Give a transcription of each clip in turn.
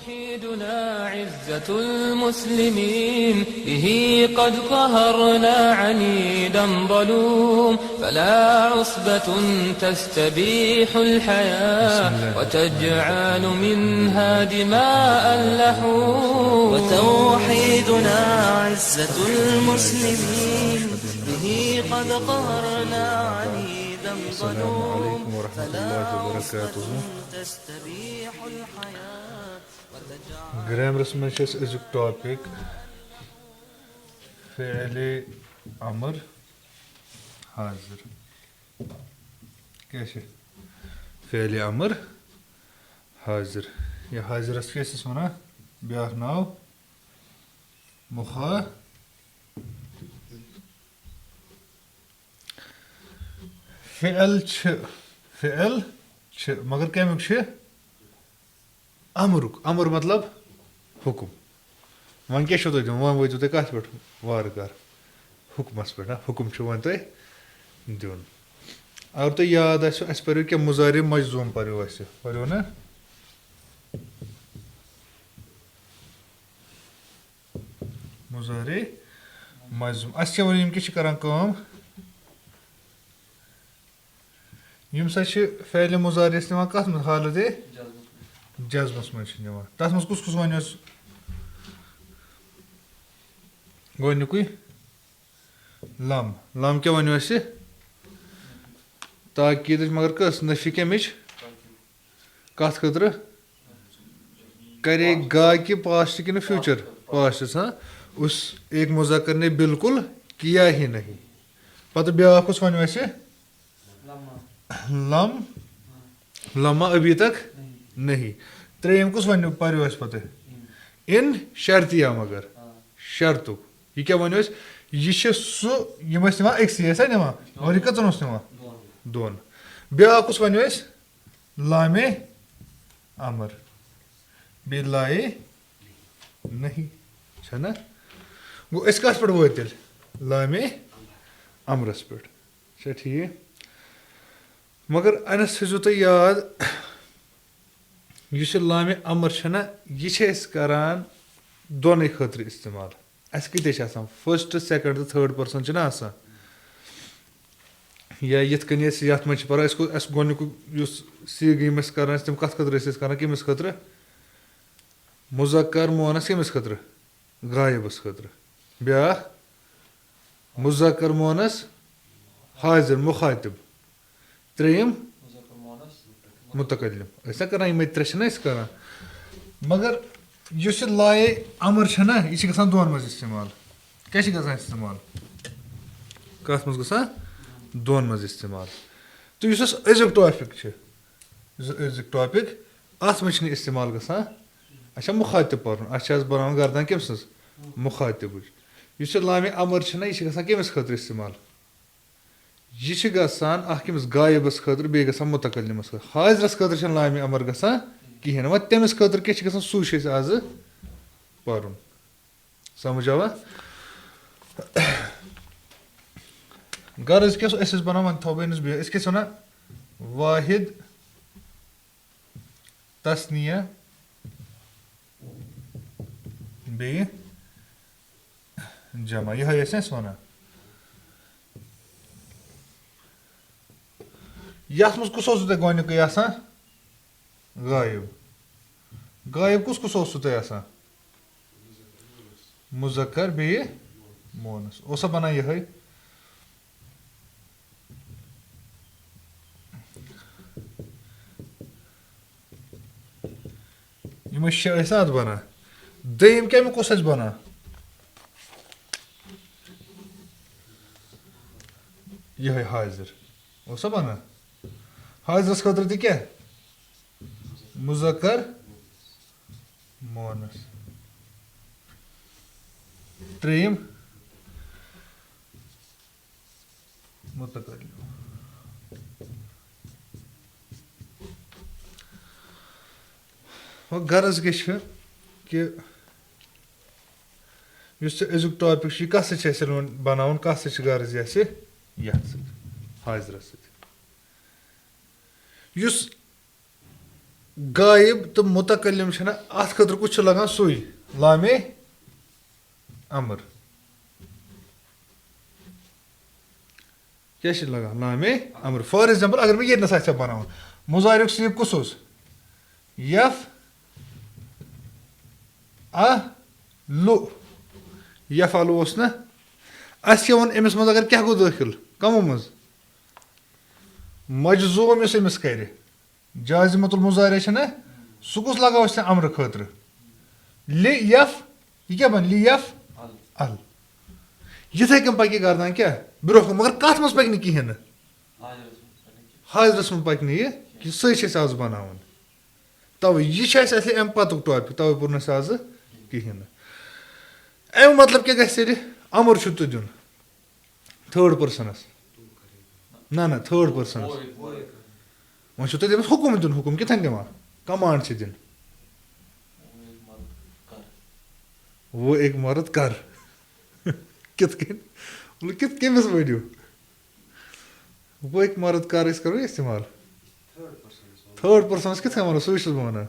توحيدنا عزة المسلمين به قد قهرنا عنيدا ظلوم فلا عصبة تستبيح الحياة وتجعل منها دماء اللحوم وتوحيدنا عزة المسلمين به قد قهرنا عنيدا ظلوم فلا عصبة تستبيح الحياة وتجعل گرامرس من چھِ أسۍ أزیُک ٹاپِک فعل امر حاضر کیٛاہ چھِ فعل امر حاضر یا حاضرس کیٛاہ چھِس وَنان بیٛاکھ ناو فعل چھِ مگر کمیُک چھِ امرُک امر مطلب حُکُم وۄنۍ کیٛاہ چھُو تۄہہِ دیُن وۄنۍ وٲتِو تُہۍ کَتھ پٮ۪ٹھ وارٕ کارٕ حُکمَس پٮ۪ٹھ حُکُم چھُ وۄنۍ تۄہہِ دیُن اگر تۄہہِ یاد آسیو اَسہِ پَریو کیٚنٛہہ مُضارِ مجزوٗم پَریو اَسہِ پَریو نا مُضارِ مجزوٗم اَسہِ کیٛاہ وَنو یِم کیٛاہ چھِ کَران کٲم یِم سا چھِ فعلِ مُضارِیَس نِوان کَتھ منٛز حالتِ جزمَس منٛز چھِ نِوان تَتھ منٛز کُس کُس وَنیو اَسہِ گۄڈنیُکُے لم لم کیٛاہ وَنیو اَسہِ تاکیٖدٕچ مگر کٔژ نفی کَمِچ کَتھ خٲطرٕ کرے گا کہ پاسٹ کِنہٕ فیوٗچر پاسٹس اس ایک مذکر نے بالکل کیا ہی نہیں پتہٕ بیٛاکھ کُس وَنیو اَسہِ لم لما ابھی تک نہیں ترٛیٚیِم کُس وَنیو پَریو اَسہِ پَتہٕ اِن شرطیہ مگر شرطُک یہِ کیٛاہ وَنیو اَسہِ یہِ چھِ سُہ یِم ٲسۍ نِوان أکسٕے ٲسیا نِوان اور یہِ کٔژَن اوس نِوان دۄن بیٛاکھ کُس وَنیو اَسہِ لامے امر بیٚیہِ لایے نہیں چھَنا گوٚو أسۍ کَتھ پٮ۪ٹھ وٲتۍ تیٚلہِ لامے امرس پٮ۪ٹھ چھا ٹھیٖک مگر اَنٮ۪س تھٲیزیو تُہۍ یاد یُس یہِ لامہِ امر چھَنا یہِ چھِ أسۍ کَران دۄنٕے خٲطرٕ اِستعمال اَسہِ کۭتیاہ چھِ آسان فٔسٹ سٮ۪کَنٛڈ تہٕ تھٲڈ پٔرسَن چھِنہ آسان یا یِتھ کٔنۍ أسۍ یَتھ منٛز چھِ پَران اَسہِ گۄڈنیُک یُس سیٖگہٕ یِم أسۍ کَران ٲسۍ تِم کَتھ خٲطرٕ ٲسۍ أسۍ کَران کٔمِس خٲطرٕ مُذکر مونس کٔمِس خٲطرٕ غایبَس خٲطرٕ بیٛاکھ مُذکر مونس حاضر مُخاطِب ترٛیٚیِم مُتکلِم ٲسۍ نا کَران یِمَے ترٛےٚ چھِنہ أسۍ کَران مگر یُس یہِ لایے امر چھَنا یہِ چھِ گژھان دۄن منٛز اِستعمال کیٛاہ چھِ گژھان اِستعمال کَتھ منٛز گژھان دۄن منٛز اِستعمال تہٕ یُس اَسہِ أزیُک ٹاپِک چھِ یُس أزیُک ٹاپِک اَتھ منٛز چھِنہٕ اِستعمال گژھان اَسہِ چھا مُخاطِب پَرُن اَسہِ چھِ آز بَناوُن گردان کٔمۍ سٕنٛز مُخاطِبٕچ یُس یہِ لامہِ امر چھِنہ یہِ چھِ گژھان کٔمِس خٲطرٕ اِستعمال یہِ چھِ گژھان اَکھ کٔمِس غایبَس خٲطرٕ بیٚیہِ گژھان مُتکلِمَس خٲطرٕ حاضرَس خٲطرٕ چھِنہٕ لامہِ امر گژھان کِہیٖنۍ نہٕ وۄنۍ تٔمِس خٲطرٕ کیٛاہ چھِ گژھان سُے چھِ أسۍ آزٕ پَرُن سَمٕجھ آوا غرض کیٛاہ أسۍ ٲسۍ بَناوان تھاوو بہٕ أمِس بیٚیہِ أسۍ کیٛاہ چھِ وَنان واحد تسنیہ بیٚیہِ جمع یِہوٚے ٲسۍ نہ أسۍ وَنان یَتھ منٛز کُس اوسوُ تۄہہِ گۄڈنیُکُے آسان غایب غایب کُس کُس اوسوُ تۄہہِ آسان مُذکر بیٚیہِ مونس اوسا بَنان یِہوٚے یِمے شےٚ ٲسۍ نہ اَتھ بَنان دوٚیِم کَمیُک اوس اَسہِ بَنان یِہوٚے حاضر اوسا بَنان حاضرَس خٲطرٕ تہِ کیٛاہ مُذکر مونس ترٛیٚیِم مُتکلِم وۄنۍ غرض کیٛاہ چھِ کہِ یُس یہِ أزیُک ٹاپِک چھُ یہِ کَتھ سۭتۍ چھِ اَسہِ بَناوُن کَتھ سۭتۍ چھِ غرض یہِ اَسہِ یَتھ سۭتۍ حاضرَس سۭتۍ یُس غائب تو متکلم چھنا اتھ خٲطرٕ کُس چھُ لگان سُے لامے امر کیٛاہ چھِ لگان لامے امر فار ایگزامپل اگر مےٚ ییٚتنَس آسہِ ہا بناوُن مُضارِیُک سیٖغ کُس اوس یف لُ یف الو اوس نا اَسہِ کیٛاہ ووٚن أمِس منٛز اگر کیٛاہ گوٚو دٲخِل کَمو منٛز مجزوٗم یُس أمِس کَرِ جازِمَت المُضارع چھَنا سُہ کُس لگاو أسۍ اَمرٕ خٲطرٕ لِ یف یہِ کیٛاہ بَنہِ لِ یف ال یِتھَے کٔنۍ پَکہِ یہِ گردان کیٛاہ برونٛہہ کُن مگر کَتھ منٛز پَکہِ نہٕ کِہیٖنۍ نہٕ حاضرَس منٛز پَکہِ نہٕ یہِ سُے چھِ أسۍ آز بَناوُن تَوَے یہِ چھِ اَسہِ اَصلی اَمہِ پَتُک ٹاپِک تَوَے پوٚر نہٕ اَسہِ آزٕ کِہیٖنۍ نہٕ اَمیُک مطلب کیٛاہ گژھِ تیٚلہِ اَمر چھُ تۄہہِ دیُن تھٲڑ پٔرسَنَس نہ تھٲڑ پٔرسَنَس وۄنۍ چھُو تۄہہِ تٔمِس حُکُم دیُن حُکُم کِتھَن دِوان کَمانٛڈ چھِ دِنۍ وہ ایک مرد کر کِتھ کٔنۍ کِتھ کٔمِس ؤنِو وہ ایک مرد کر أسۍ کَرو اِستعمال تھٲڑ پٔرسَنَس کِتھ کٔنۍ وَنو سُے چھُس بہٕ وَنان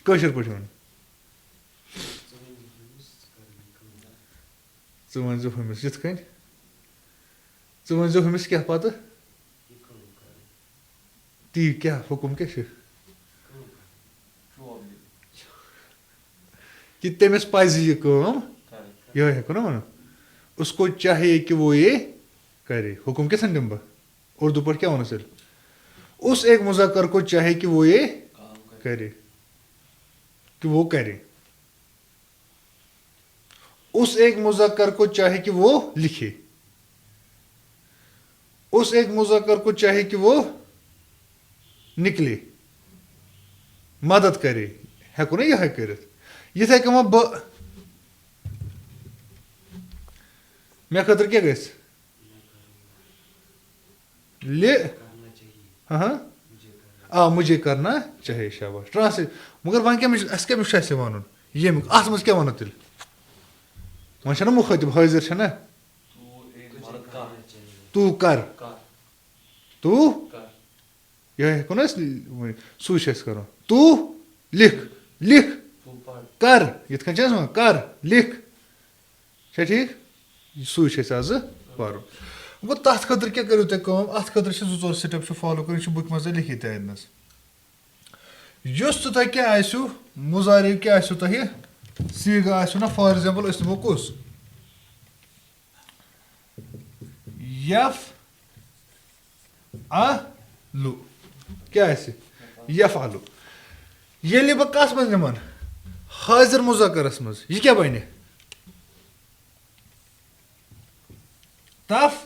کٲشِر پٲٹھۍ وَنو ژٕ ؤنۍزِ ہُمِس یِتھ کٔنۍ ژٕ ؤنۍزِ ہُمِس کیٛاہ پَتہٕ تی کیٛاہ حُکُم کیٛاہ چھُ کہِ تٔمِس پَزِ یہِ کٲم یِہوٚے ہٮ۪کو نا وَنو اُس کو چاہے کہِ وہ یہ کرے حُکُم کِتھَن دِمہٕ بہٕ اُردو پٲٹھۍ کیٛاہ وَنو تیٚلہِ اُس ایک مُذکر کو چاہے کہِ وہ یہ کرے کہ وہ کرے اس ایک مذکر کو چاہے کہ وہ لکھے اس ایک مذکر کو چاہے کہ وہ نکلے مدد کرے ہٮ۪کو نا یِہوٚے کٔرِتھ یِتھَے کٔنۍ وۄنۍ بہٕ مےٚ خٲطرٕ کیٛاہ گژھِ لِ مُجے کرنا چاہے شاباش ٹرٛانسلیٹ مگر وۄنۍ کٔمِس اَسہِ کٔمِس چھُ اَسہِ وَنُن ییٚمیُک اَتھ منٛز کیٛاہ وَنو تیٚلہِ وۄنۍ چھَنا مُخٲطِب حٲضِر چھَنا تو کر تو یِہوٚے ہٮ۪کو نا أسۍ سُے چھُ اَسہِ کَرُن تو لِکھ کر یِتھ کٔنۍ چھِ أسۍ وَنان کر لِکھ چھا ٹھیٖک سُے چھُ اَسہِ آزٕ پَرُن گوٚو تَتھ خٲطرٕ کیٛاہ کٔرِو تُہۍ کٲم اَتھ خٲطرٕ چھِ 2-4 سِٹٮ۪پ چھِ فالو کَرٕنۍ یہِ چھُ بُکہِ منٛزٕے لیکھِتھ تہِ اَتِنَس یُس تہِ تۄہہِ کیٛاہ آسِوٕ مُضارع کیٛاہ آسِوٕ تۄہہِ سیٖغہ آسِوٕ نا فار ایٚگزامپٕل أسۍ نِمو کُس یف لُ کیٛاہ آسہِ یف الو ییٚلہِ بہٕ کَتھ منٛز نِمَن حاضِر مُذکرَس منٛز یہِ کیٛاہ بَنہِ تف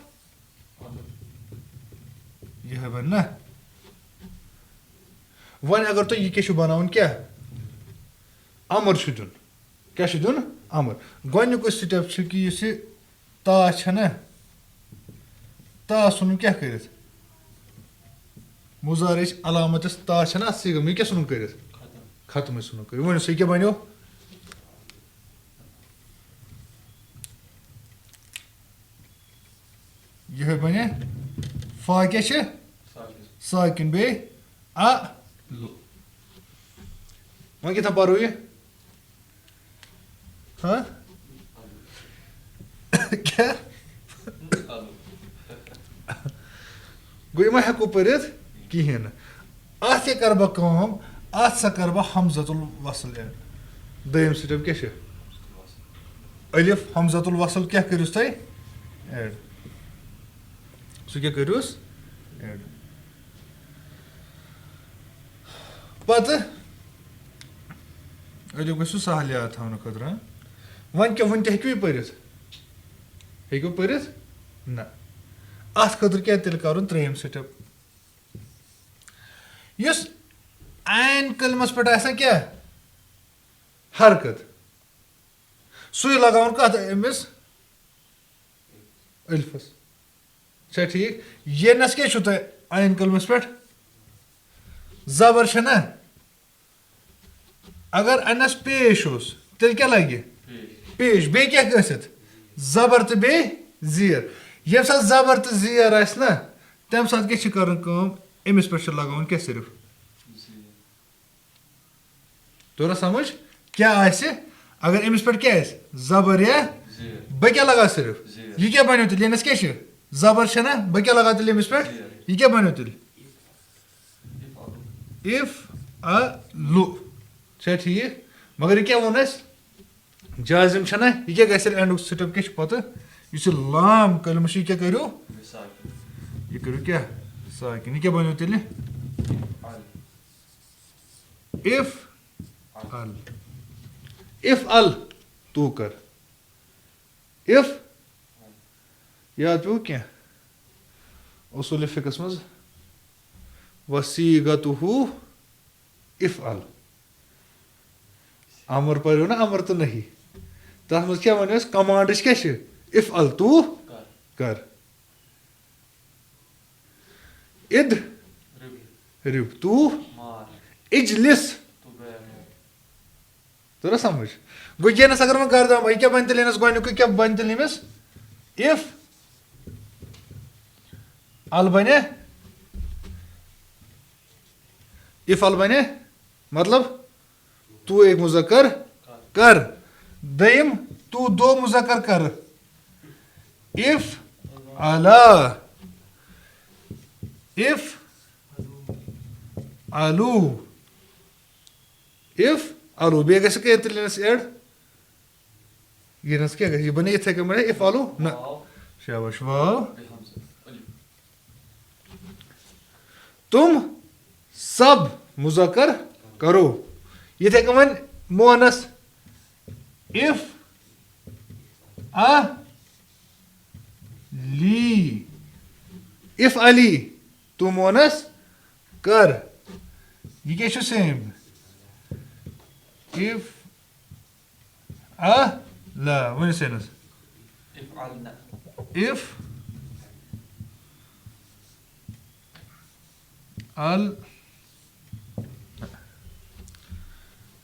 یِہوٚے بَنہِ نا وۄنۍ اگر تۄہہِ یہِ کیٛاہ چھُ بَناوُن کیٛاہ اَمر چھُ دیُن کیٛاہ چھُ دیُن اَمر گۄڈنیُکُے سِٹٮ۪پ چھُ کہِ یُس یہِ تا چھَنا تا ژھٕنُن کیٛاہ کٔرِتھ مُضارعٕچ علامت یۄس تا چھَنا اَتھ سیٖغم یہِ کیٛاہ ژھٕنُن کٔرِتھ ختمٕے ژھٕنُن کٔرِتھ ؤنِو سُہ کیٛاہ بَنیو یِہوٚے بَنے فا کیٛاہ چھِ ساکِن بیٚیہِ لُ وۄنۍ کِتھَن پَرو یہِ کیٛاہ گوٚو یہِ ما ہٮ۪کو پٔرِتھ کِہیٖنۍ نہٕ اَتھ کیٛاہ کَرٕ بہٕ کٲم اَتھ سا کَرٕ بہٕ حمزۃ الوصل ایڈ دوٚیِم سِٹٮ۪پ کیٛاہ چھِ الف حمزۃ الوصل کیٛاہ کٔرِوُس تُہۍ ایڈ سُہ کیٛاہ کٔرِوُس ایڈ پَتہٕ الف گژھِوٕ سہل یاد تھاونہٕ خٲطرٕ وۄنۍ کیٛاہ وٕنہِ تہِ ہیٚکِو یہِ پٔرِتھ ہیٚکِو پٔرِتھ نہ اَتھ خٲطرٕ کیٛاہ تیٚلہِ کَرُن ترٛیٚیِم سِٹٮ۪پ یُس عین کلمَس پٮ۪ٹھ آسہِ نا کیٛاہ حرکت سُے لگاوُن کَتھ أمِس الفَس چھا ٹھیٖک یینَس کیٛاہ چھُو تۄہہِ عین کلمَس پٮ۪ٹھ زبر چھَنا اگر اَنٮ۪س پیش اوس تیٚلہِ کیٛاہ لَگہِ پیش بیٚیہِ کیٛاہ گٔژھِتھ زبر تہٕ بیٚیہِ زیر ییٚمہِ ساتہٕ زبر تہٕ زیر آسہِ نا تَمہِ ساتہٕ کیٛاہ چھِ کَرٕنۍ کٲم أمِس پٮ۪ٹھ چھِ لگاوُن کیٛاہ صرف توٚرا سمجھ کیٛاہ آسہِ اگر أمِس پٮ۪ٹھ کیٛاہ آسہِ زبر یا بہٕ کیٛاہ لگاو صرف یہِ کیٛاہ بنیو تیٚلہِ ییٚمِس کیٛاہ چھِ زبر چھےٚ نا بہٕ کیٛاہ لگاو تیٚلہِ أمِس پٮ۪ٹھ یہِ کیٛاہ بنیو تیٚلہِ اِف لُ چھا ٹھیٖک مگر یہِ کیٛاہ ووٚن اَسہِ جازِم چھَنا یہِ کیٛاہ گژھِ تیٚلہِ اٮ۪نڈُک سِٹٮ۪پ کیٛاہ چھِ پَتہٕ یُس یہِ لام کلمہٕ چھُ یہِ کیٛاہ کٔرِو یہِ کٔرِو کیٛاہ ساکِن یہِ کیٛاہ بنیو تیٚلہِ اِف ال اِف ال تو کر اِف یاد پیوٚو کینٛہہ اصوٗلِ فِقس منٛز وسیٖغتُہُ اِف ال امر پٔرِو نا امر تہٕ نہی تتھ منٛز کیٛاہ ونیو أسۍ کمانڈٕچ کیٛاہ چھِ اِف ال تو کر اِد رِو تو اجلس توٚرا سمجھ گوٚو یینس اگر وۄنۍ گردان یہِ کیٛاہ بنہِ تیٚلہِ یینس گۄڈنیُکُے کیٛاہ بنہِ تیٚلہِ أمِس اِف ال بنے اِف ال بنے مطلب تو ایک مذکر کر دوٚیِم تو دو مذکر کر اِف الا اِف الو اِف الو بیٚیہِ گژھِ کیٛاہ تیٚلہِ یِنس ایڈ یِنس کیٛاہ گژھِ یہِ بنے یِتھٕے کٔنۍ بنے اِف الو نہ شاباش واو تم سب مذکر کرو یِتھٕے کٔنۍ وۄنۍ مونس اِف لی اِف علی تو مونس کر یہِ کیٛاہ چھُ سیم اِف لا ؤنِو سینس اِف ال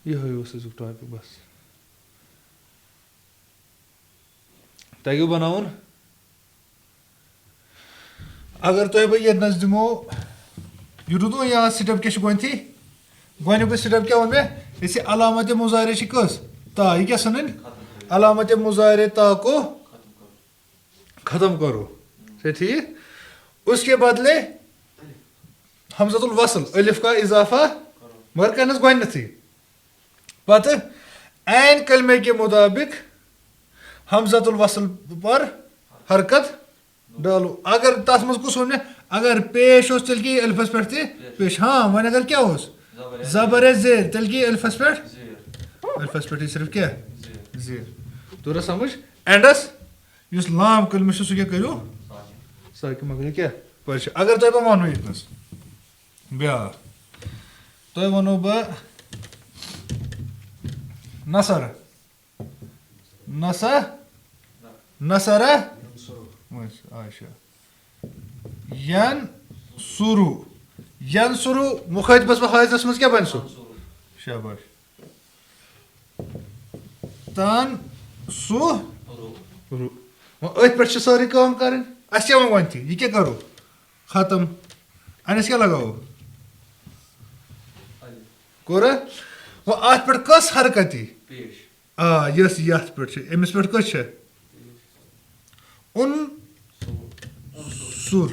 یِہوے اوس أزیُک ٹاپِک بس تۄہہِ گوٚو بناوُن اگر تۄہہِ بہٕ ییٚتنس دِمو یہِ روٗدوٕ وۄنۍ یاد سِٹٮ۪پ کیٛاہ چھُ گۄڈنٮ۪تھٕے گۄڈنیُکُے سِٹٮ۪پ کیٛاہ ووٚن مےٚ یُس یہِ علامتِ مُظاہرے چھِ کٔژ تا یہِ کیٛاہ ژھٕنٕنۍ علامتِ مُظاہرے تا کو ختم کرو چھا ٹھیٖک اس کے بدلے حمزۃ الوصل الف کا اضافہ مگر کرنس گۄڈنیٚتھٕے پتہٕ عین کلمے کے مطابق حمزۃ الوصل پر حرکت ڈالو اگر تتھ منٛز کُس ووٚن مےٚ اگر پیش اوس تیٚلہِ گٔیے الفس پٮ۪ٹھ تہِ پیش ہاں وۄنۍ اگر کیٛاہ اوس زبر زیر تیٚلہِ گٔیے الفس پٮ۪ٹھ صرف کیٛاہ زیر توٚرا سمجھ اینڈس یُس لام کلمہٕ چھُ سُہ کیٛاہ کٔرِو ساکِن مگر یہِ کیٛاہ پٔرشہِ اگر تۄہہِ بہٕ ونو ییٚتنس بیٛاکھ تۄہہِ ونو بہٕ نصر نصرا اچھا ین سُروٗ مُخٲطبس بہٕ حٲضرس منٛز کیٛاہ بنہِ سُہ شاباش تن سُہ وۄنۍ أتھۍ پٮ۪ٹھ چھِ سٲرٕے کٲم کرٕنۍ اَسہِ کیٛاہ وۄنۍ گۄڈنٮ۪تھٕے یہِ کیٛاہ کرو ختم انس کیٛاہ لگاوو کوٚرا وۄنۍ اتھ پٮ۪ٹھ کۄس حرکت یی یۄس یتھ پٮ۪ٹھ چھِ أمِس پٮ۪ٹھ کۄس چھےٚ سُر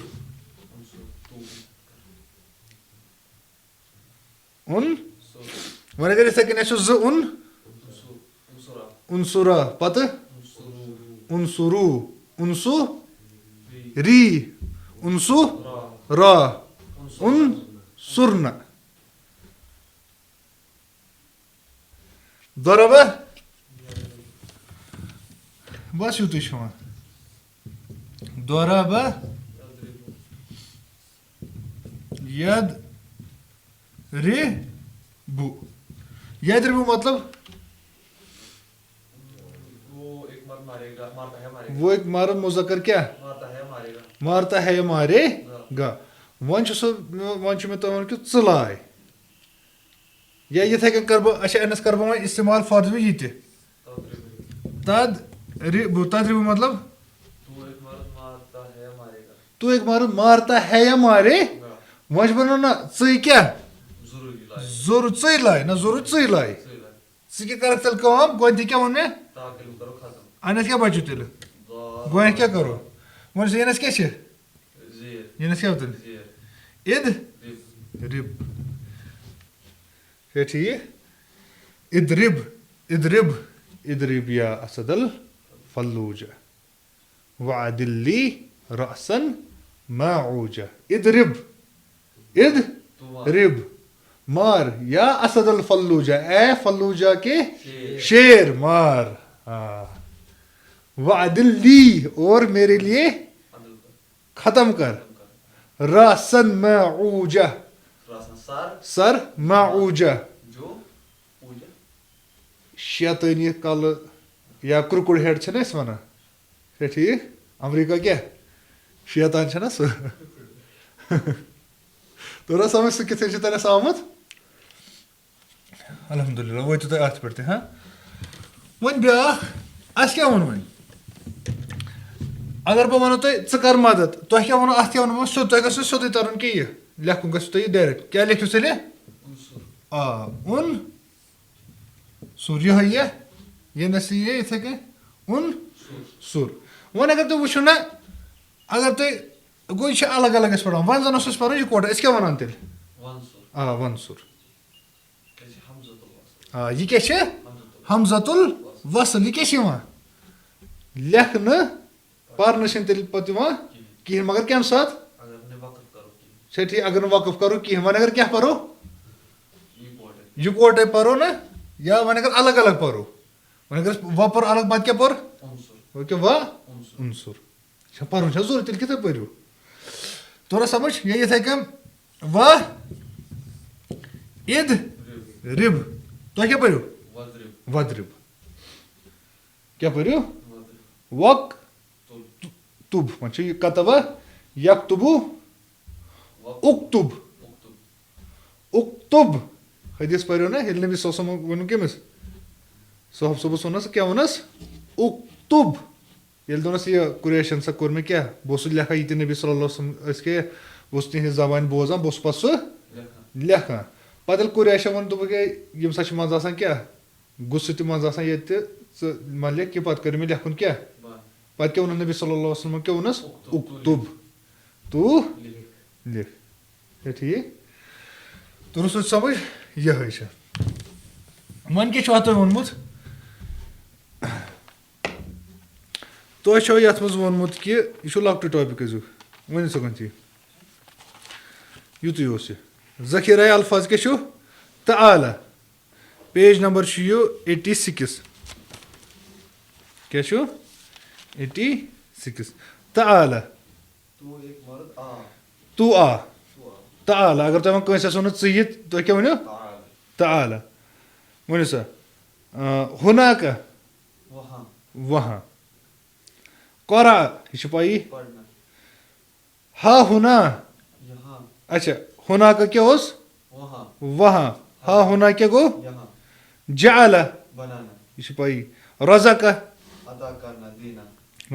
وۄنۍ اگر یِتھٕے کٔنۍ آسیو زٕ اُنسُرا پتہٕ اُنسُروٗ اُنسُہ ری اُنسُہ را اُنسُرنہ ضربہ بس یُتُے چھُ وۄنۍ ضربہ ید رِبُ مطلب وہ ایک مرد مذکر کیٛاہ مارتا ہے مارے گا وۄنۍ چھُ سُہ وۄنۍ چھُ مےٚ تۄہہِ وَنُن کہِ ژٕ لاے یا یِتھٕے کٔنۍ کرٕ بہٕ اچھا أمِس کرٕ بہٕ وۄنۍ استعمال فرض وۄنۍ یہِ تہِ تدرِبُ مطلب تو ایک مرد مارتا ہے یا مارے وۄنۍ چھُ وَنُن نہ ژٕے کیٛاہ ضروٗر ژٕے لاے نہ ضروٗر ژٕے لاے ژٕ کیٛاہ کَرکھ تیٚلہِ کٲم گۄڈنٮ۪تھٕے کیٛاہ ووٚن مےٚ اَنٮ۪تھ کیٛاہ بَچو تیٚلہِ گۄڈنٮ۪تھ کیٛاہ کَرو وۄنۍ ژٕ یِنَس کیٛاہ چھِ یِنَس کیٛاہ تیٚلہِ اِد رِب چھا ٹھیٖک اِدرِب یا اَسد الفلوٗجا وعدل لی رأسن معوجا اِدرِب مار یا اسد الفلوجا اے فلوجا کے شیر مار وعدل لی اور میرے لیے ختم کر راسن معوجا سر معوجا شیطٲنی کلہٕ یا کرُکُر ہیڈ چھِنہ أسۍ وَنان چھا ٹھیٖک امریکہ کیٛاہ شیطان چھُنہ سُہ توٚر سمجھ سُہ کِتھ کٔنۍ چھُ تۄہہِ اَسہِ آمُت الحمدُاللہ وٲتِو تُہۍ اَتھ پٮ۪ٹھ تہِ ہاں وۄنۍ بیٛاکھ اَسہِ کیٛاہ ووٚن وۄنۍ اگر بہٕ وَنو تۄہہِ ژٕ کَر مدد تۄہہِ کیٛاہ وَنو اَتھ کیٛاہ وَنو بہٕ سیوٚد تۄہہِ گژھوٕ سیوٚدُے تَرُن کہِ یہِ لیکھُن گژھوٕ تۄہہِ یہِ ڈایریکٹ کیٛاہ لیکھِو تیٚلہِ اوٚن سُر یِہوٚے یہِ نہ سا یہِ یِتھَے کٔنۍ اوٚن سُر وۄنۍ اگر تُہۍ وٕچھِو نہ اگر تُہۍ گوٚو یہِ چھِ الگ الگ اَسہِ پَران وۄنۍ زَن اوس اَسہِ پَرُن یِکوَٹَے أسۍ کیٛاہ وَنان تیٚلہِ وَن سُر یہِ کیٛاہ چھِ حمزۃ الوصل یہِ کیٛاہ چھِ یِوان لیکھنہٕ پَرنہٕ چھِنہٕ تیٚلہِ پَتہٕ یِوان کِہیٖنۍ مگر کَمہِ ساتہٕ چھا ٹھیٖک اگر نہٕ وقف کَرو کِہیٖنۍ وۄنۍ اگر کیٛاہ پَرو یِکوَٹَے پَرو نہ یا وۄنۍ اگر الگ الگ پَرو وۄنۍ اگر أسۍ وۄنۍ پوٚر الگ پَتہٕ کیٛاہ پوٚر کیٛاہ اُنصُر چھا پَرُن چھا ضروٗری تیٚلہِ کِتھَے پٔرِو توٚر سمجھ یا یِتھَے کٔنۍ اِد رِب تۄہہِ کیٛاہ پٔرِو وَدرِب کیٛاہ پٔرِو وق تُب وۄنۍ چھُ یہِ کَتَبہ یکتُبوٗ اُکتُب اُکتُب حدیٖث پٔرِو نہ ییٚلہِ نبی صلی اللہ علیہ وسلم ووٚنُن کٔمِس صحب صٲبَس ووٚننَس کیٛاہ ووٚنَس اُکتُب ییٚلہِ دوٚپنَس یہِ قُریشَن سا کوٚر مےٚ کیٛاہ بہٕ اوسُس لیکھان یہِ تہِ نبی صلی اللہ علیہ وسلم ٲسۍ کیٛاہ بہٕ اوسُس تِہِنٛزِ زبانہِ بوزان بہٕ اوسُس پَتہٕ سُہ لیکھان پَتہٕ ییٚلہِ قُریشَن ووٚن دوٚپُکھ ہے ییٚمہِ ساتہٕ چھِ منٛزٕ آسان کیٛاہ غُصہٕ تہِ منٛزٕ آسان ییٚتہِ تہِ ژٕ مہ لیکھ کینٛہہ پَتہٕ کٔرِو مےٚ لیکھُن کیٛاہ پَتہٕ کیٛاہ ووٚنُن نبی صلی اللہ علیہ وسلمَن کیٛاہ ووٚنُس اُکتُب تو لیکھ چھا ٹھیٖک توٚرُس وۄنۍ سمجھ یِہوٚے چھِ وۄنۍ کیٛاہ چھُ اَتھ تۄہہِ ووٚنمُت تۄہہِ چھو یَتھ منٛز ووٚنمُت کہِ یہِ چھُ لۄکٹُے ٹاپِک أزیُک ؤنِو سا گۄڈنٮ۪تھٕے یُتُے اوس یہِ ذخیٖرَے الفاظ کیٛاہ چھُ تعالیٰ پیج نمبر چھُ یہِ 86 کیٛاہ چھُ 86 تعالیٰ تو آ تعالیٰ اگر تۄہہِ وۄنۍ کٲنٛسہِ آسیو نہٕ ژٕ یہِ تُہۍ کیٛاہ ؤنِو تعالیٰ ؤنِو سا ہُناکا وہاں قرا یہِ چھِ پَیی ہا ہُنا اچھا ہُناکا کیٛاہ اوس وہاں ہا ہُنا کیٛاہ گوٚو جعلہ یہِ چھِ پَیی رزقہ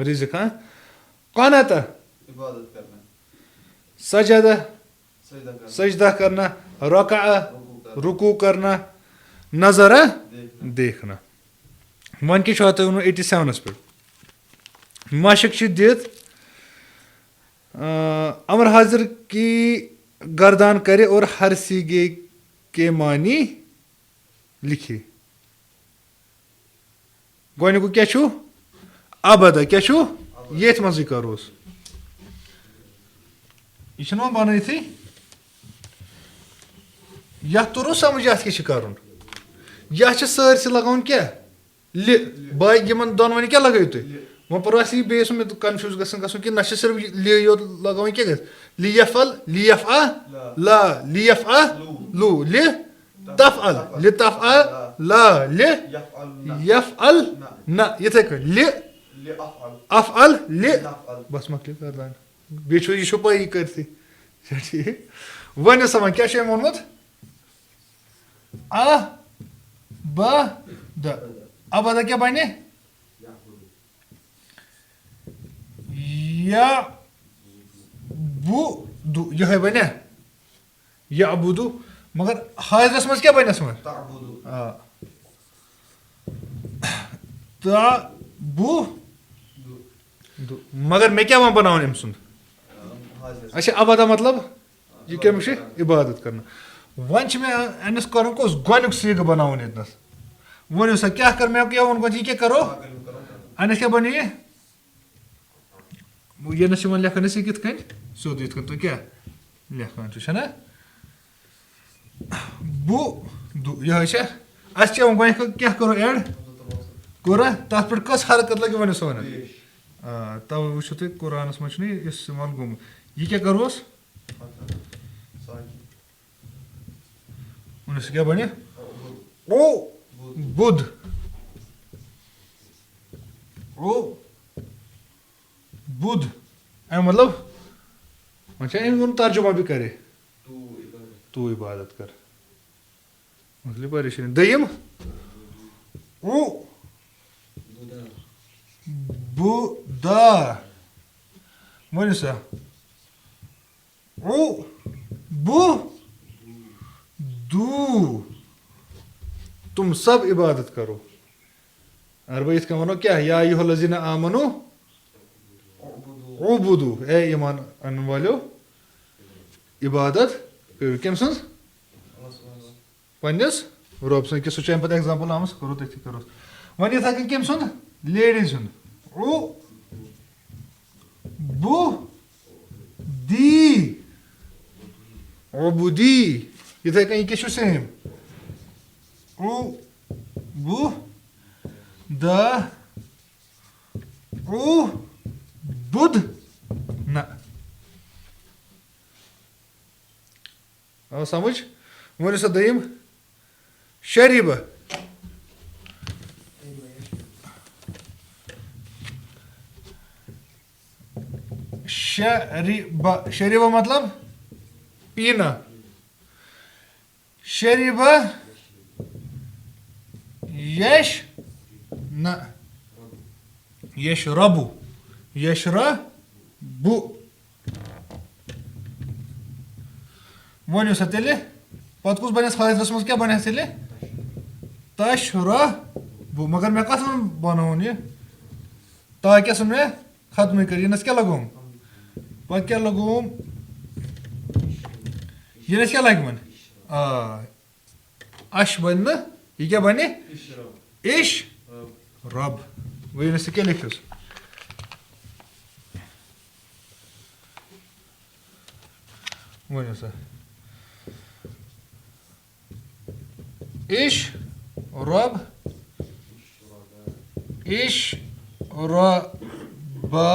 رِزق ہاں قنتا سجدہ سجدہ کرنا رکعہ رکوع کرنا نظرہ دیکھنا وۄنۍ کیٛاہ چھُ اَتھ تۄہہِ ووٚنمُت 87 پٮ۪ٹھ مشق چھِ دِتھ امر حاضر کی گردان کرے اور ہر سیگے کے معنی لکھے گۄڈنیُکُے کیٛاہ چھُ ابدا کیٛاہ چھُ ییٚتھۍ منٛزٕے کَروس یہِ چھُنہٕ وۄنۍ بَنٲیتھٕے یَتھ توٚرُو سَمٕجھ یَتھ کیٛاہ چھِ کَرُن یَتھ چھِ سٲرسٕے لگاوُن کیٛاہ لِ باقٕے یِمن دۄنوٕنی کیٛاہ لگٲیِو تُہۍ وۄنۍ پَرو اَسہِ یہِ بیٚیہِ مےٚ کَنفیوٗز گژھُن کہِ نہ چھِ صرف لِ یوت لگاوٕنۍ کیٛاہ گژھِ لیف ال لیف آ لا لیف آ لوٗ لِ تف ال لِ تف آ لا لِ یف ال نہ یِتھَے کٔنۍ لِ اف ال لِ بس مۄکلے گردان بیٚیہِ چھُ یہِ چھُ پَیی کٔرتھٕے چھا ٹھیٖک ؤنِو سا وۄنۍ کیٛاہ چھُ أمۍ ووٚنمُت آ با دَ ابدا کیٛاہ بَنہِ یا بوٗ دُ یِہوٚے بَنیٛا یا ابوٗدوٗ مگر حاضرَس منٛز کیٛاہ بَنٮ۪س وۄنۍ آ مگر میں کیا وہاں بناؤں أمۍ سُنٛد اچھا ابدا مطلب یہ کٔمِس چھِ عبادت کرنا وۄنۍ چھِ مےٚ أمِس کَرُن کُس گۄڈنیُک سیٖگہٕ بناوُن ییٚتنَس ؤنِو سا کیٛاہ کَر مےٚ کیٛاہ ووٚن گۄڈٕ یہِ کیٛاہ کَرو أمِس کیٛاہ بنہِ یہِ ییٚنَس چھِ وۄنۍ لیکھان أسۍ یہِ کِتھ کٔنۍ سیوٚد یِتھ کٔنۍ تُہۍ کیٛاہ لیکھان چھُ چھَنا یِہوٚے چھا اَسہِ کیٛاہ ووٚن گۄڈنٮ۪تھ کیٛاہ کوٚرُو اٮ۪ڈ کوٚرا تَتھ پٮ۪ٹھ کۄس حرکت لَگہِ ؤنِو سا وَنان تَوَے وٕچھِو تُہۍ قُرانَس منٛز چھُنہٕ یہِ اِستعمال گوٚمُت یہِ کیٛاہ کَرہوس ؤنِو سا کیٛاہ بَنہِ بُد بُد اَمیُک مطلب وۄنۍ چھا أمۍ ووٚن ترجُمہ بھی کَرے تو عبادت کر مۄکلے پریشٲنی دوٚیِم بُدا ؤنِو سا تم سب عبادت کرو اگر بہٕ یِتھ کٔنۍ وَنو کیٛاہ یا ایُہا الذیٖنَ آمنوٗ اعبدوٗ اے ایٖمان اَنن والیو عبادت کٔرِو کٔمۍ سٕنٛز پنٛنِس رۄب سٕنٛز کہِ سُہ چھُ اَمہِ پَتہٕ اٮ۪گزامپٕل آمٕژ کَرو تٔتھی کَروس وۄنۍ یِتھَے کٔنۍ کٔمۍ سُنٛد لیڈیٖز ہُنٛد عبودی یِتھَے کٔنۍ یہِ کیٛاہ چھُ سیم بُد نہ آو سمجھ ؤنِو سا دوٚیِم شریٖبہ شریٖبہ مطلب پیٖنا شریٖبہ یش نہ یشربو یشربو ؤنِو سا تیٚلہِ پَتہٕ کُس بَنٮ۪س حٲضرَس منٛز کیٛاہ بَنٮ۪س تیٚلہِ تشربو مگر مےٚ کَتھ منٛز بَنووُن یہِ تاکہِ سُہ مےٚ ختمٕے کٔر یِنَس کیٛاہ لَگووُم پَتہٕ کیٛاہ لَگووُم یِنَس کیٛاہ لَگہِ وۄنۍ اَش بَنہِ نہٕ یہِ کیٛاہ بَنہِ اِش رب وۄنۍ یِنَس ژٕ کیٛاہ لیکھِس ؤنِو سا اِش رب اِش ربا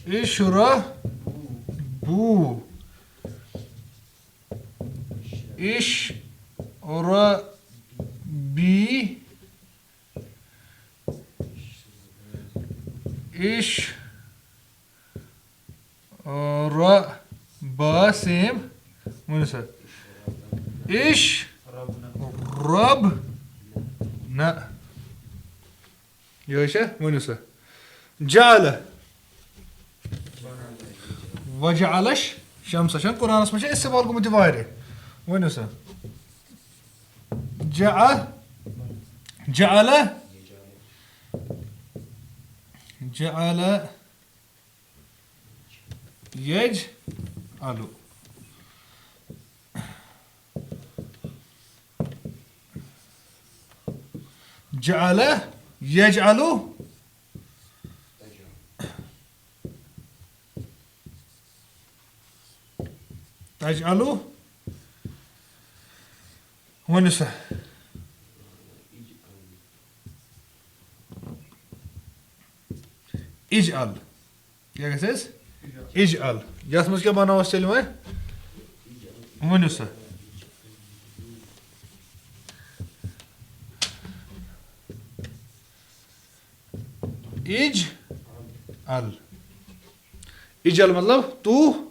اِشربو اِشربی اِشربا سیم ؤنِو سا رب نہ یِہوٚے چھا ؤنِو سا جعلہ وجعلش شمسہ چھَنہٕ قُرانَس منٛز چھِ اِستعمال گوٚمُت یہِ واریاہ ؤنِو سا جعلہ یجعلو جعلہ یجعلو تجعلو ؤنِو سا اِجعل کیٛاہ گژھِ اَسہِ اِجعل یَتھ منٛز کیٛاہ بَناوو أسۍ تیٚلہِ وۄنۍ ؤنِو سا اِجعل مطلب تو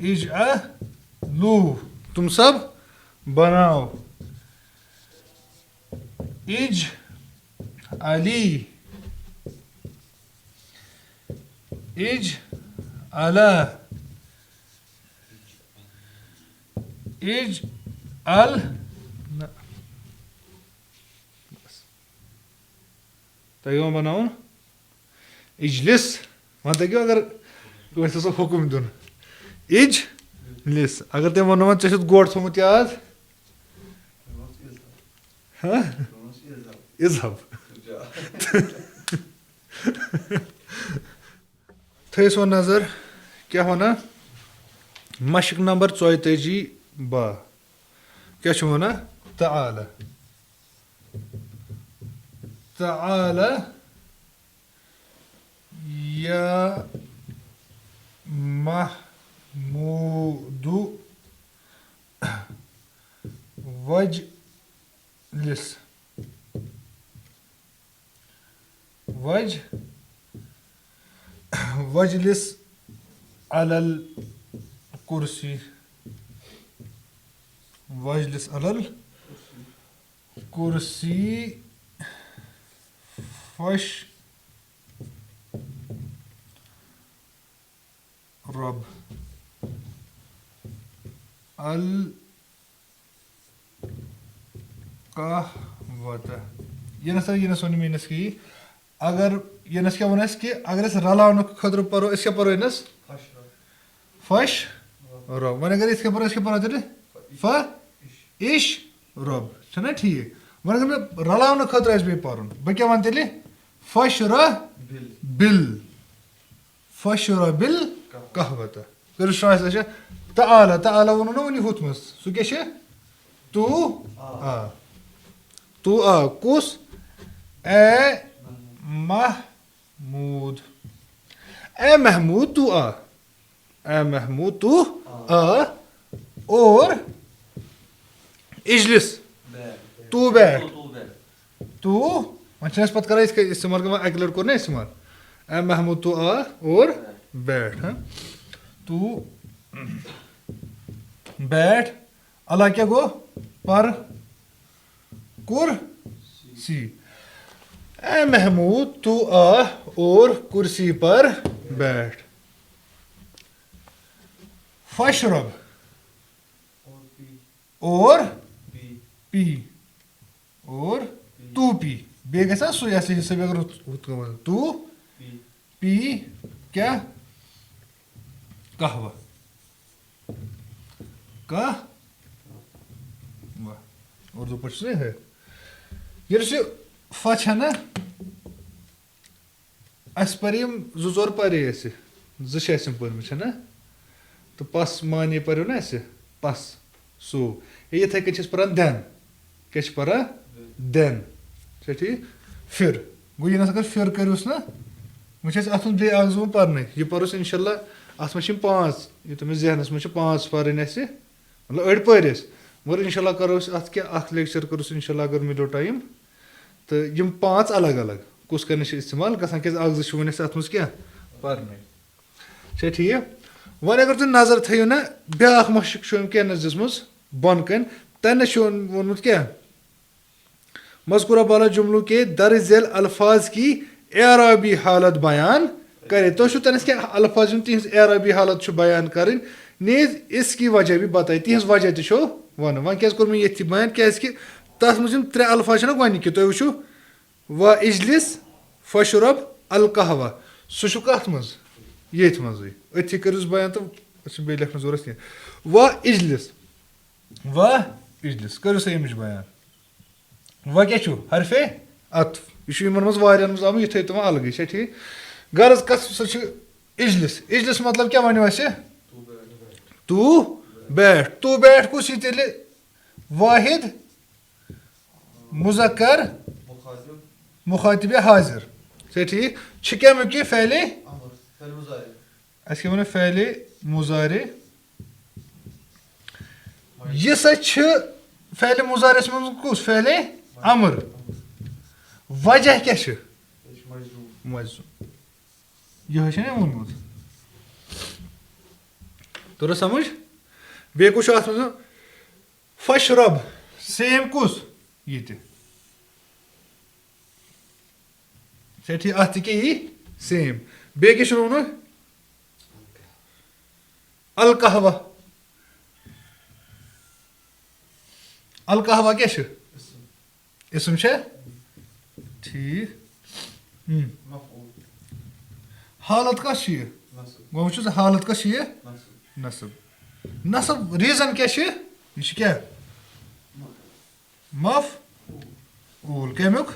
اجعلو تم سب بناؤ اجعلی تۄہہِ بَناوُن اِجلِس وۄنۍ تۄہہِ کیٛاہ اگر کٲنٛسہِ اوسو حُکُم دیُن اِجلِس اگر تٔمۍ ووٚنو وۄنۍ ژےٚ چھُتھ گۄڈ تھوٚمُت یاد اِزہب تھٲیِس وۄنۍ نظر کیٛاہ وَنان مشق نمبر 44 با کیٛاہ چھُ وَنان تعالى تعالى یا محمود وجلس وجلس على الكرسي وجلس على الكرسي رب القهوة ینس ون مینس کی اگر ینس کیا ون کہ اگر اس رلاؤن خطر پرو اس کیا پرو ینس فش رب ون اگر اس کے پرو تیلے ف اش رب چھنا ٹھیک ون اگر میں رلاؤن خطر اس بے پرن بہ کیا ون تیلے فش بل قهوة کر شاید تعالى تعالى ونو نا ونی ہوت مس سو کیا چھ تو کس اے محمود تو اے محمود تو اور اجلس تو بیٹھ تو وۄنۍ چھِنہٕ أسۍ پَتہٕ کران یِتھ کٔنۍ استعمال کران اَکہِ لَٹہِ کوٚر نا استعمال اے محمود تو اور بیٹھ تو بیٹھ اللہ کیا گو پر کرسی اے محمود تو اور کرسی پر بیٹھ فشرب اور پی اور تو پی بیٚیہِ گژھِ سُے اَسہِ حِساب اگر ہُتھ کٔنۍ تو پی کیٛاہ قہوہ اردو پٲٹھۍ چھُ ہے ییٚلہِ سُہ فا چھےٚ نا اَسہِ پَرِ یِم 2 پَرے اَسہِ 2 چھِ اَسہِ یِم پٔرمٕتۍ چھَنا تہٕ پَس مانے پَریو نا اَسہِ پَس سو یِتھَے کٔنۍ چھِ أسۍ پَران دٮ۪ن کیٛاہ چھِ پَران دٮ۪ن چھا ٹھیٖک پھِر گوٚو یہِ نَسا اگر پھِر کٔرۍوُس نا وۄنۍ چھِ اَسہِ اَتھ منٛز بیٚیہِ اَکھ 2 پَرنٕے یہِ پَروس اِنشاء اللہ اَتھ منٛز چھِ یِم 5 یوٗتاہ مےٚ ذہنَس منٛز چھِ 5 پَرٕنۍ اَسہِ مطلب أڑۍ پٔرۍ أسۍ مگر اِنشاء اللہ کَرو أسۍ اَتھ کیٛاہ اَکھ لیکچَر کَروس اِنشاء اللہ اگر مِلیو ٹایم تہٕ یِم 5 الگ الگ کُس کَرنہِ چھِ اِستعمال گژھان کیٛازِ 1 2 چھِ وۄنۍ اَسہِ اَتھ منٛز کیٛاہ پَرنٕے چھا ٹھیٖک وۄنۍ اگر تُہۍ نظر تھٲیِو نا بیٛاکھ مشق چھُ أمۍ کیٛاہ نَس دِژمٕژ بۄنہٕ کَنۍ تَنہِ چھُ ووٚنمُت کیٛاہ مذکورہ بالا جملوں کے درج ذیل الفاظ کی اعرابی حالت بیان کرے تۄہہِ چھُو تَنَس کیٛاہ الفاظ یِم تِہنٛز اعرابی حالت چھُ بیان کَرٕنۍ نیز اس کی وجہ بھی بتاے تِہنٛز وجہ تہِ چھو وَنُن وۄنۍ کیٛازِ کوٚر مےٚ ییٚتھی بیان کیٛازِکہِ تَتھ منٛز یِم 3 الفاظ چھِنہ گۄڈنِکہِ تُہۍ وٕچھِو و اجلس فشرب القہوہ سُہ چھُ کَتھ منٛز ییٚتھۍ منٛزٕے أتھی کٔرِوُس بیان تہٕ أسۍ چھِنہٕ بیٚیہِ لیکھنٕچ ضوٚرَتھ کینٛہہ و اجلس کٔرِو سا اَمِچ بیان وۄنۍ کیٛاہ چھُ حرفے عطف یہِ چھُ یِمن منٛز واریاہن منٛز آمُت یہِ تھٲیِو تِمن الگٕے چھا ٹھیٖک غرض کَتھ سُہ چھُ اجلس مطلب کیٛاہ وَنیو اَسہِ تو بیٹھ کُس یی تیٚلہِ واحد مُذکر مُخاطِبِ حاضر چھا ٹھیٖک چھِ کَمیُک یہِ فعلے اَسہِ کیٛاہ وَنو فعلے مُضارے یہِ سا چھِ فعلے مُضارٮ۪س منٛز کُس فعلے امر وجہ کیٛاہ چھِ مجزوٗم یِہوٚے چھُ نا ووٚنمُت توٚر سمجھ بیٚیہِ کُس چھُ اَتھ منٛز فشرب سیم کُس یہِ تہِ چھا ٹھیٖک اَتھ تہِ کیٛاہ یی سیم بیٚیہِ کیٛاہ چھُ ووٚنمُت القہوہ القہوہ کیا چھُ اسم چھا ٹھیک حالت کس چھُ یہِ گوٚو وٕچھو ژٕ حالت کس چھُ یہِ نصب نصب ریٖزن کیٛاہ چھُ یہِ چھُ کیٛاہ مفعوٗل کمیُک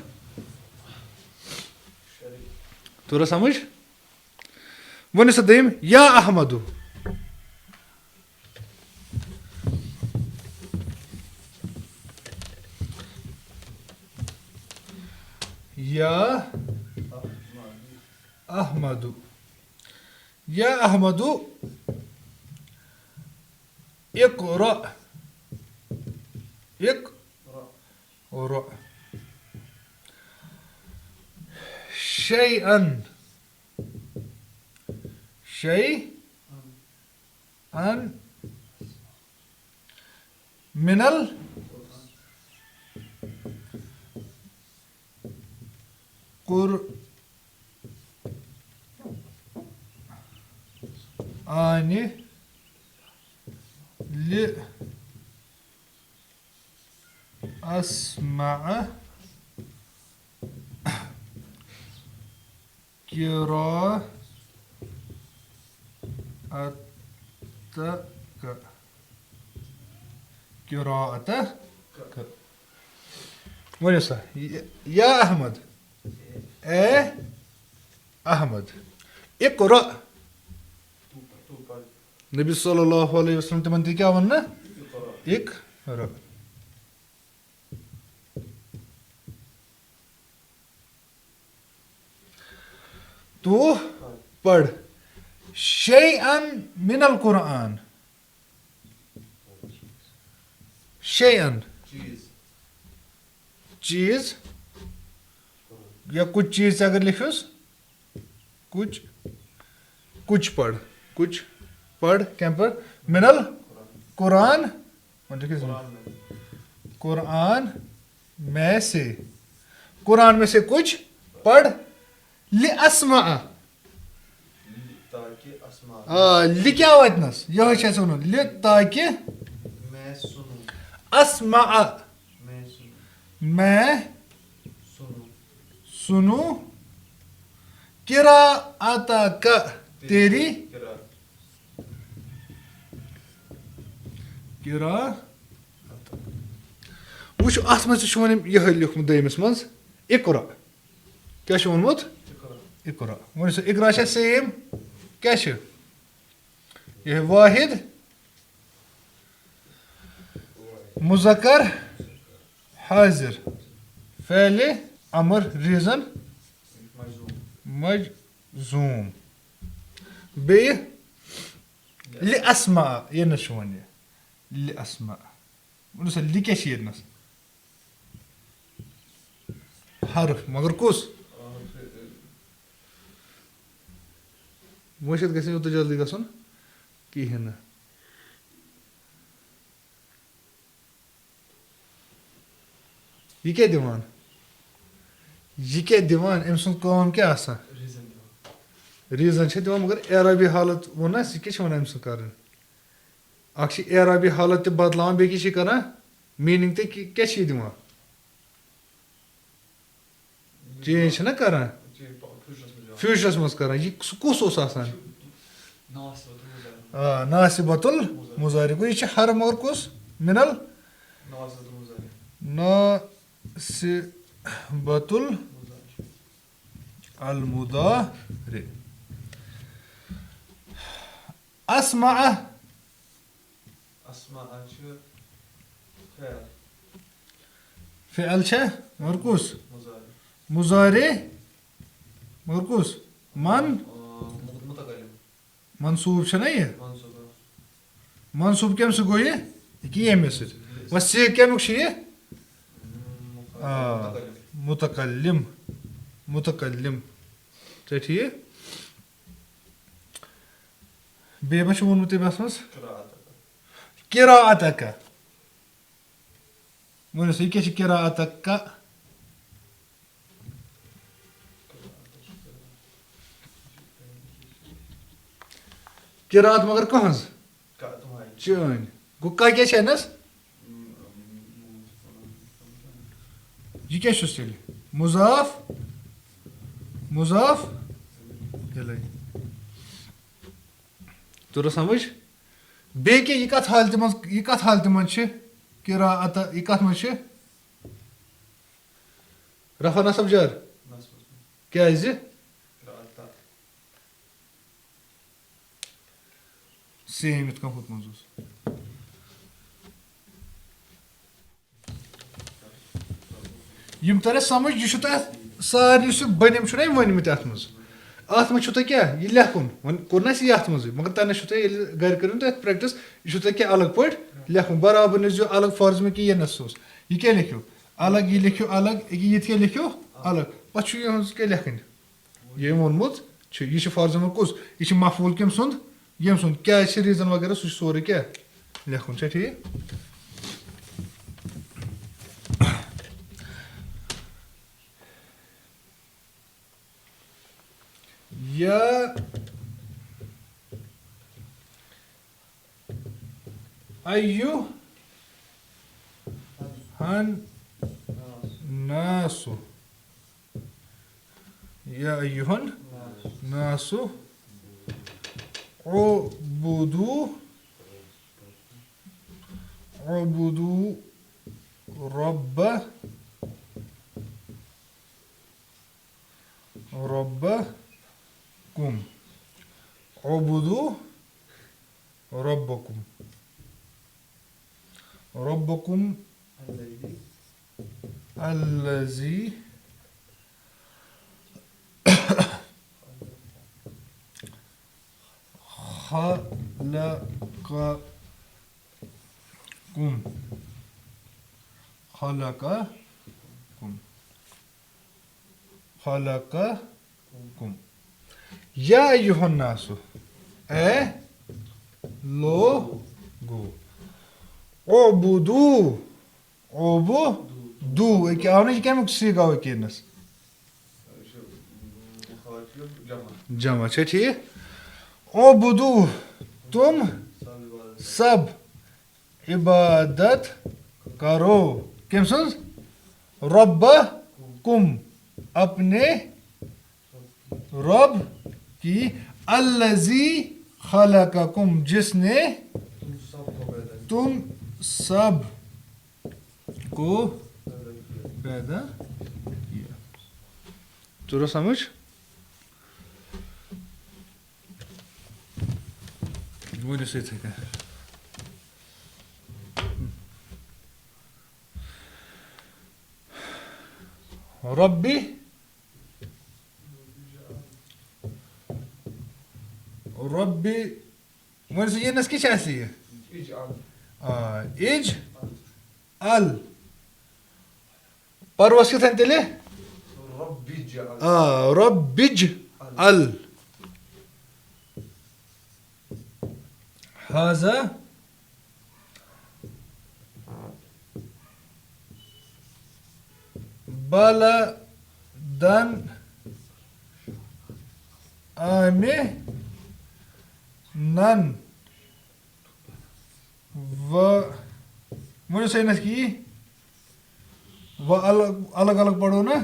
توٚرا سمجھ ؤنِو سا دوٚیِم یا احمدو یا احمدو یا احمدو اقرأ اقرأ شيئا من القرآن لأسمع قراءتك ؤنِو سا یا احمد اے احمد اقرأ نبی صلی اللہ علیہ وسلم تِمن تہِ کیٛاہ ووٚن نہ اقرأ تو پڑھ شیئا من القرآن شیئا چیز یا کچھ چیز اگر لکھوس کچھ پڑھ کیا پڑھ من القرآن قرآن میں سے کچھ پڑھ لِاسمع کیا واتنس یہ تاکہ اسمع میں سنوں قراءتک تیری وٕچھ اتھ منٛز تہِ چھُ وۄنۍ یِہوٚے لیوٗکھمُت دوٚیمِس منٛز اقرأ کیٛاہ چھُ ووٚنمُت اقرأ ؤنِو سا اقرا چھا سیم کیٛاہ چھُ یِہوٚے واحد مُذکر حاضر فعلِ امر ریٖزن مجزوٗم بیٚیہِ لِاسمع ییٚتنس چھُ وۄنۍ یہِ لِاسمع ؤنِو سا لِ کیٛاہ چھِ ییٚتنس حرف مگر کُس مٔشِد گژھِ نہٕ یوٗتاہ جلدی گژھُن کِہیٖنۍ نہٕ یہِ کیٛاہ دِوان أمۍ سُنٛد کٲم کیٛاہ آسان ریٖزن چھِ دِوان مگر اعرابی حالت ووٚن نہ اَسہِ یہِ کیٛاہ چھِ وَنان أمۍ سُنٛد کَرٕنۍ اکھ چھِ اعرابی حالت تہِ بدلاوان بیٚیہِ کیٛاہ چھِ کران میٖنِنٛگ تہِ کیٛاہ چھِ یہِ دِوان چینج چھِنہ کران فیوٗچرس منٛز کران یہِ سُہ کُس اوس آسان ناصِبۃ المضارع گوٚو یہِ چھِ حرف مگر کُس مِنل ناصِبۃ المضارع اسمع فعل چھا مگر کُس مضارع مگر کُس منصوٗب چھُنہ یہِ منصوٗب کٔمۍ سۭتۍ گوٚو یہِ کہِ ییٚمِس سۭتۍ وۄنۍ صیغ کمیُک چھُ یہِ مُتکلِم چھا ٹھیٖک بیٚیہِ ما چھُ ووٚنمُت تٔمۍ اَتھ منٛز قراءتک ؤنِو سا یہِ کیٛاہ چھِ قراءتک قراءت مگر کٕہٕنٛز چٲنۍ گوٚو کاہ کیٛاہ چھِ اَنَس یہِ کیٛاہ چھُس تیٚلہِ مُضاف اِلَے توٚر سمجھ بیٚیہِ کیٛاہ یہِ کَتھ حالتہِ منٛز چھِ قِراءتہ یہِ کَتھ منٛز چھِ رفع نصب جر کیٛازِ سیم یِتھ کٔنۍ ہُتھ منٛز اوس یِم تَر اَسہِ سمجھ یہِ چھُ تۄہہِ سارنٕے یُس یہِ بٔنِم چھُنہ یِم ؤنمٕتۍ اَتھ منٛز اَتھ منٛز چھُو تۄہہِ کیٛاہ یہِ لیکھُن وۄنۍ کوٚر نہ اَسہِ یہِ اَتھ منٛزٕے مگر تَنہٕ چھُو تۄہہِ ییٚلہِ گَرِ کٔرِو تۄہہِ پرٛٮ۪کٹِس یہِ چھُو تۄہہِ کیٛاہ الگ پٲٹھۍ لیکھُن برابر نٔژۍزیو الگ فرض میں کہ یہِ نَسوس یہِ کیٛاہ لیکھِو الگ یہِ لیکھِو الگ أکیٛاہ ییٚتہِ کیٛاہ لیکھِو الگ پَتہٕ چھُ یِہٕنٛز کیٛاہ لیکھٕنۍ ییٚمۍ ووٚنمُت چھُ یہِ چھُ فرض میں کُس یہِ چھُ مفعوٗل کٔمۍ سُنٛد ییٚمۍ سُنٛد کیٛازِ چھِ ریٖزن وغیرہ سُہ چھُ سورُے کیٛاہ لیکھُن چھا ٹھیٖک یا أيها الناس يا أيها الناس اعبدوا ربكم اعبدوا ربكم الذي خلقكم یا أيها الناس اے لوگو اعبدو أکیٛاہ آو نہ یہِ کَمیُک سیٖگ آو وٕنکٮ۪نَس جمع چھا ٹھیٖک اعبدو تم سب عبادت کرو کٔمۍ سٕنٛز ربکم اپنے رب کی الذی خلقکم جس نے تم سب کو پیدا کیا توٚر سمجھ ؤنِو سا یِتھَے کٔنۍ ربی ؤنِو سا یِنَس کیٛاہ چھِ اَسہِ یہِ اِج ال پَروس کِتھَن تیٚلہِ ربِج ال ہذا بلدن آمِنًا ؤنِو سا یِنَس کی الگ الگ پَرو نا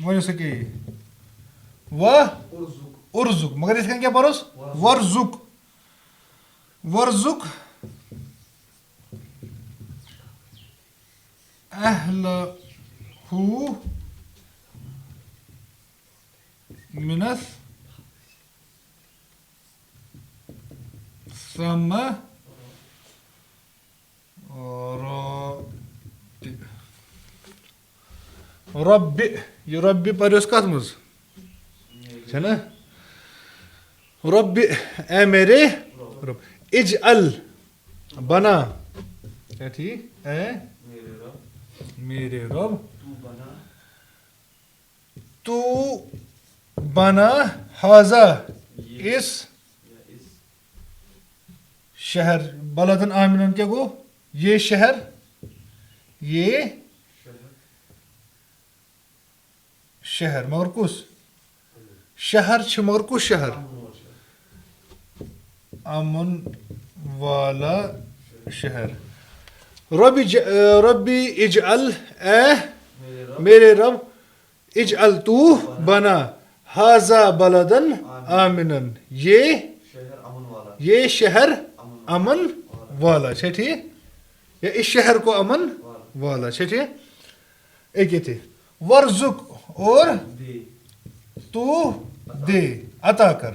ؤنِو سا کیٛاہ یہِ ارزُق مگر یِتھ کٔنۍ کیٛاہ پَروس ورزُق اہلہُ مِنَ رۄبہِ یہِ رۄبہِ پَریوس کَتھ منٛز چھَنا رۄبہِ اے میرے رۄب اِج ال بنا کیٛاہ ٹھیٖک اے میرے رۄب تو بنا حاضہ اس شہر بلدن آمِنًا کیٛاہ گوٚو یہ شہر یہ شہر مگر کُس شہر چھِ مگر کُس شہر امُن والا شہر. ربی اجعل اے میرے رب اجعل تو بنا ہاذا بلدن آمنن یہ شہر امن والا. اچھا ٹھیک, یا اس شہر کو امن والا. اچھا ٹھیک, ایک یہ تھے ورزق اور تو دے عطا کر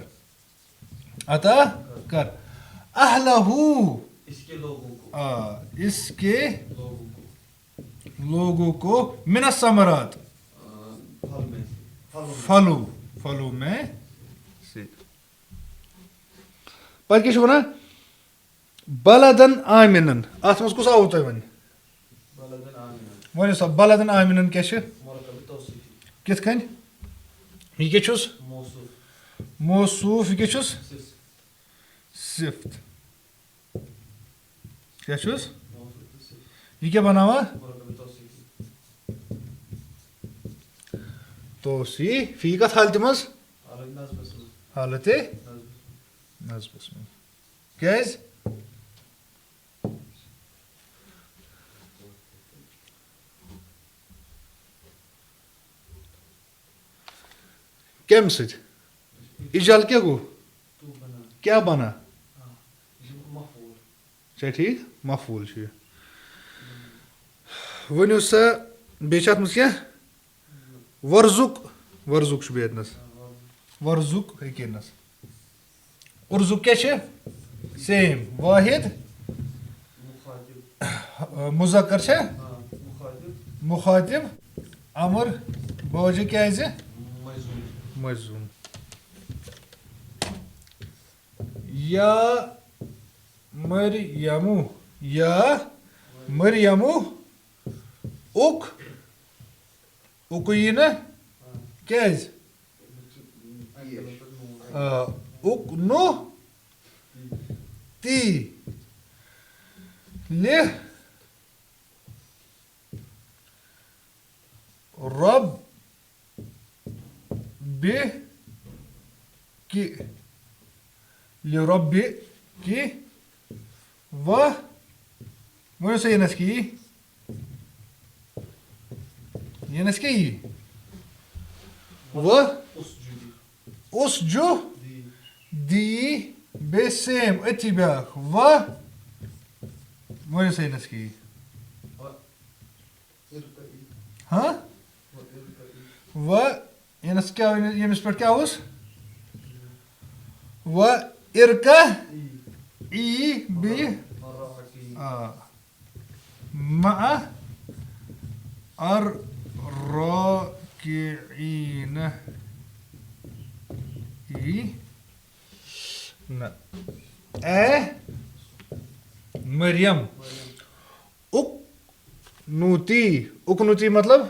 اہلہ اس کے لوگوں کو من الثمرات پھلوں میں سے. پتہٕ کیٛاہ چھُ وَنان بلدن آمنن, اتھ منٛز کُس آوُ تۄہہِ وۄنۍ ؤنِو سا بلدن آمنن کیٛاہ چھُ کِتھ کٔنۍ, یہِ کیٛاہ چھُس موصوٗف, یہِ کیٛاہ چھُس صفت, کیٛاہ چھُس یہِ کیٛاہ بناوان توصیف. یہِ کتھ حالتہِ منٛز حالتِ نصبس منٛز. کیٛازِ کمہِ سۭتۍ اِجال کیٛاہ گوٚو کیٛاہ بنا چھا ٹھیٖک مفعوٗل چھُ یہِ. ؤنِو سا بیٚیہِ چھِ اتھ منٛز کیٛاہ ورزُق چھُ بیٚیہِ اتنس ورزُق ہیٚکِنس. اُرزُق کیٛاہ چھِ سیم واحد مُذکر چھا مُخاطب امر بوجہِ کیٛازِ مجزوٗم. یا مریمو اُک یی نہ کیٛازِ اُک نو تی لہِ رب بہِ کہِ لِربہِ کہِ و ؤنِو سا یِنس کیٛاہ یی یِنس کیٛاہ یی و اسجُ دی بیٚیہِ سیم أتھی بیٛاکھ و ؤنِو سا یِنس کیٛاہ یی ہاں و یِنس کیٛاہ ییٚمِس پٮ۪ٹھ کیٛاہ اوس و ارکا ای بیٚیہِ مع الراکعیٖن یی نہ اے مریم اُکنوتی مطلب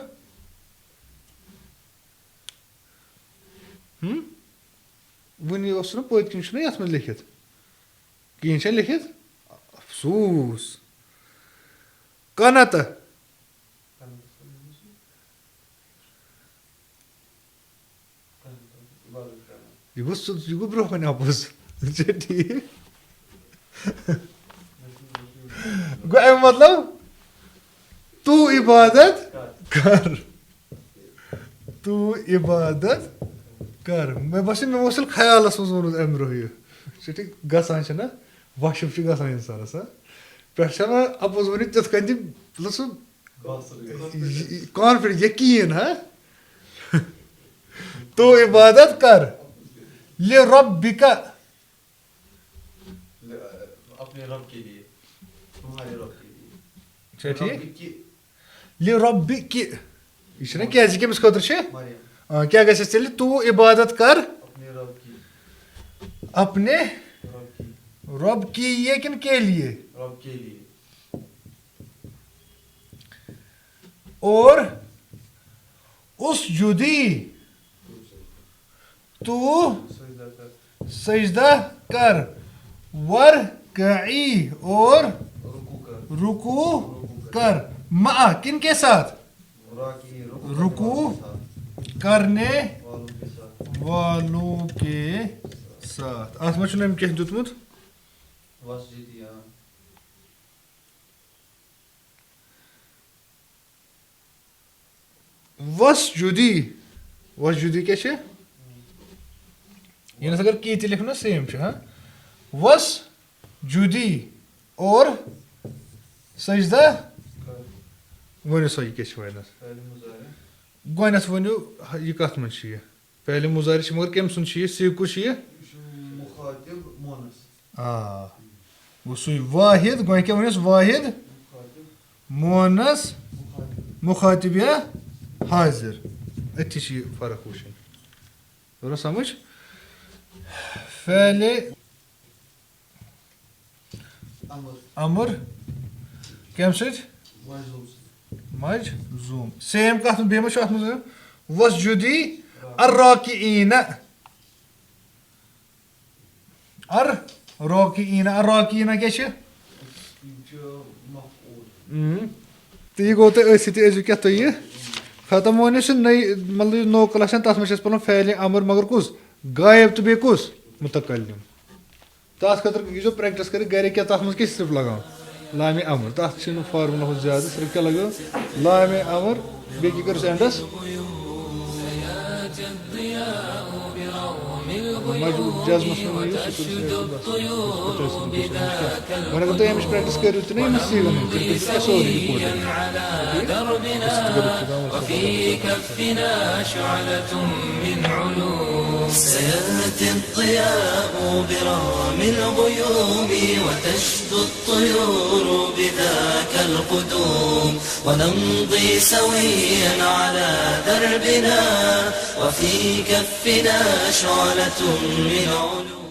وٕنی اوس نہٕ پٔتۍ کِنۍ چھُنہ یَتھ منٛز لیکھِتھ کِہیٖنۍ چھا لیکھِتھ افسوٗس کَنَتہٕ یہِ گوٚو برونٛہہ کَنہِ اَپُز چھا ٹھیٖک گوٚو اَمیُک مطلب تو عبادت کر مےٚ باسان مےٚ اوس تیٚلہِ خیالَس منٛز ووٚنمُت اَمہِ برونٛہہ یہِ چھُ ٹھیٖک گژھان چھِنہ وَشِپ چھُ گژھان اِنسانَس پٮ۪ٹھٕ چھَنہ اَپُز ؤنِتھ تِتھ کٔنۍ تہِ مطلب سُہ کانفِڈٮ۪نٹ یقیٖن ہا تو عبادت کر لِربِکا چھا ٹھیٖک لِربِکہِ یہِ چھُنہ کیٛازِ کٔمِس خٲطرٕ چھِ کیٛاہ گژھٮ۪س تیٚلہِ تو عبادت کر اپنے رب کیے کِنہٕ کے لیے اور اسجُدی تو سجدہ کر ورکعی اور رکوع کر مع کن کے ساتھ رکوع کرنے والوں کے ساتھ. اتھ منٛز چھُنہٕ أمۍ کینٛہہ دیُتمُت وسجدی وسجدی کیا چھے یہ اگر کی تھی لکھنا سیم چھے ہاں وسجدی اور سجدہ ونیو سا یہ کیا چھے وینس گوینس ونیو یہ کات من چھے پہلے مضارع چھے مگر کم سن چھے سیکو چھے وہ سوی واحد گوین کیا ونیس واحد مونس مخاطب یا حاضر اتھی چھ فرق وچھن ضرور سمجھ فعل امر کم سۭتۍ مجزوم سیم کتھ بیٚیہِ ما چھُ اتھ منٛز وسجدی الراکعین الراکعین کیٛاہ چھِ تہٕ یہِ گوٚو تۄہہِ أتھۍ سۭتی ٲسۍزیو کیٛاہ تُہۍ یہِ ختم وۄنۍ یُس یہِ نٔے مطلب یہِ نوٚو کلاس چھُ تتھ منٛز چھِ اَسہِ پَرُن فعلِ امر مگر کُس غایب تہٕ بیٚیہِ کُس متکلم تتھ خٲطرٕ ییٖزیو پرٛیکٹِس کٔرِتھ گرِ کیٛاہ تتھ منٛز کیٛاہ صرف لگاوُن لامِ امر تتھ چھِنہٕ فارمولا ہُہ زیادٕ صرف کیٛاہ لگٲو لامِ امر بیٚیہِ کیٛاہ کٔرِس اینڈس جزمس منٛز وۄنۍ اگر تُہۍ امِچ پرٛیکٹِس کٔرِو تہِ نہ یِمن سیٖگن ہٕنٛز تیٚلہِ کٔرِو تُہۍ سورُے وفي كفنا شعلة من علوم سيأتي الضياء برغم الغيوم وتشدو الطيور بذاك القدوم ونمضي سويا على دربنا وفي كفنا شعلة من علوم